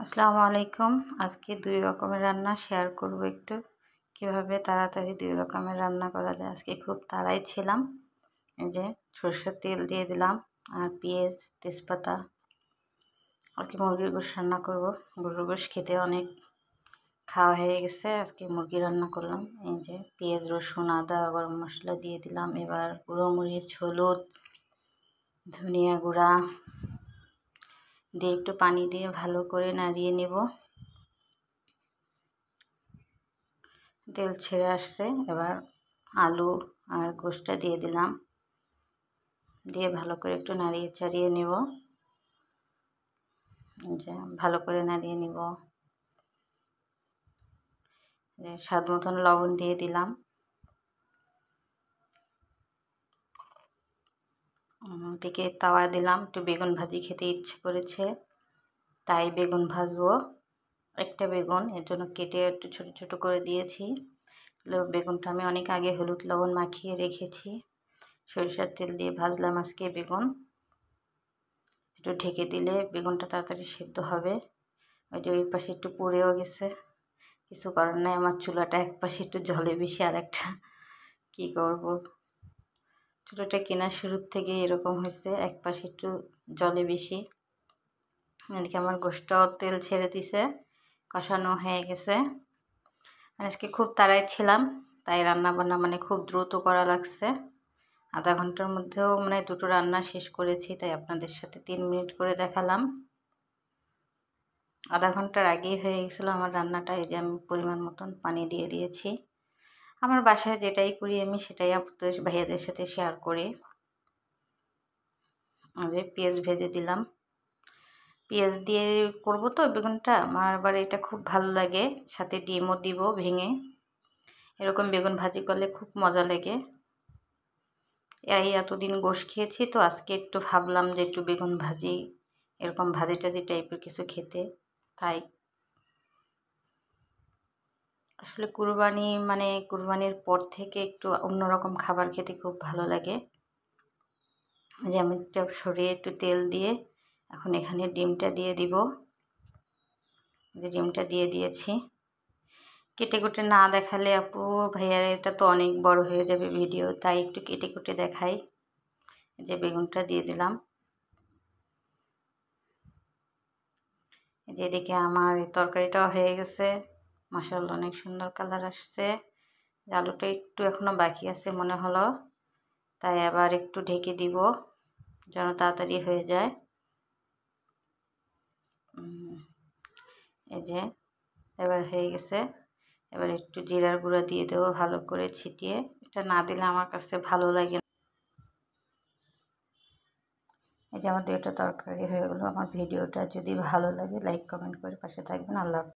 আসসালামু আলাইকুম। আজকে 2 রকমের রান্না শেয়ার করব একটু কিভাবে তাড়াতাড়ি 2 রকমের রান্না করা যায়। আজকে খুব তাড়ায় ছিলাম। এই যে সরষের তেল দিয়ে দিলাম আর পেঁয়াজ, তেজপাতা। আজকে মুরগির গোশত রান্না করব। গরুর গোশত খেতে অনেক খাওয়া হয়ে গেছে, আজকে মুরগি রান্না করলাম। এই যে পেঁয়াজ, রসুন, আদা, গরম মশলা দিয়ে দিলাম। এবার গুঁড়ো মরিচ, হলুদ, ধনিয়া গুঁড়া দিয়ে একটু পানি দিয়ে ভালো করে নাড়িয়ে নেব। তেল ছেড়ে আসছে, এবার আলু আর গোশতটা দিয়ে দিলাম, দিয়ে ভালো করে একটু নাড়িয়ে চাড়িয়ে নেব। ভালো করে নাড়িয়ে নিব। স্বাদ মতন লবণ দিয়ে দিলাম। দিকে তাওয়া দিলাম, একটু বেগুন ভাজি খেতে ইচ্ছে করেছে তাই বেগুন ভাজবো। একটা বেগুন এর জন্য কেটে একটু ছোট ছোট করে দিয়েছি। বেগুনটা আমি অনেক আগে হলুদ লবণ মাখিয়ে রেখেছি। সরিষার তেল দিয়ে ভাজলাম আজকে বেগুন। একটু ঢেকে দিলে বেগুনটা তাড়াতাড়ি সেদ্ধ হবে। ওই যে ওই পাশে একটু পুড়েও গেছে, কিছু করার নাই। আমার চুলাটা এক পাশে একটু জলে বেশি, আর একটা কী করবো, চুলাটা কেনার শুরুর থেকে এরকম হয়েছে, এক পাশে একটু জলে বেশি। এদিকে আমার গোশতটাও তেল ছেড়ে দিছে, কষানো হয়ে গেছে। আজকে খুব তাড়ায় ছিলাম তাই রান্না বান্না খুব দ্রুত করা লাগছে। আধা ঘন্টার মধ্যেও দুটো রান্না শেষ করেছি, তাই আপনাদের সাথে 3 মিনিট করে দেখালাম। আধা ঘন্টার আগেই হয়ে গেছিলো আমার রান্নাটা। এই যে আমি পরিমাণ মতন পানি দিয়ে দিয়েছি। আমার বাসায় যেটাই করি আমি সেটাই আপনাদের ভাইয়াদের সাথে শেয়ার করি। যে পেঁয়াজ ভেজে দিলাম, পেঁয়াজ দিয়ে করবো তো বেগুনটা, আমার আবার এটা খুব ভালো লাগে। সাথে ডিমও দিব ভেঙে। এরকম বেগুন ভাজি করলে খুব মজা লাগে। এতদিন গোশত খেয়েছি তো আজকে একটু ভাবলাম যে একটু বেগুন ভাজি, এরকম ভাজি টাজি টাইপের কিছু খেতে। তাই আসলে কুরবানির পর থেকে একটু অন্যরকম খাবার খেতে খুব ভালো লাগে। যে আমি একটা সরিয়ে একটু তেল দিয়ে এখন এখানে ডিমটা দিয়ে দিব। যে ডিমটা দিয়ে দিয়েছি। কেটে কুটে না দেখালে আপু ভাইয়ার এটা তো অনেক বড় হয়ে যাবে ভিডিও, তাই একটু কেটে কুটে দেখাই। যে বেগুনটা দিয়ে দিলাম। যেদিকে আমার তরকারিটাও হয়ে গেছে, মাশাআল্লাহ অনেক সুন্দর কালার আসছে। আলুটা একটু এখনো বাকি আছে মনে হলো, তাই আবার একটু ঢেকে দিব যেন তাড়াতাড়ি হয়ে যায়। এই যে এবার হয়ে গেছে। এবার একটু জিরার গুঁড়া দিয়ে দেবো ভালো করে ছিটিয়ে। এটা না দিলে আমার কাছে ভালো লাগে না। এই যে আমার 2টা তরকারি হয়ে গেলো। আমার ভিডিওটা যদি ভালো লাগে লাইক কমেন্ট করে পাশে থাকবেন। আল্লাহ হাফেজ।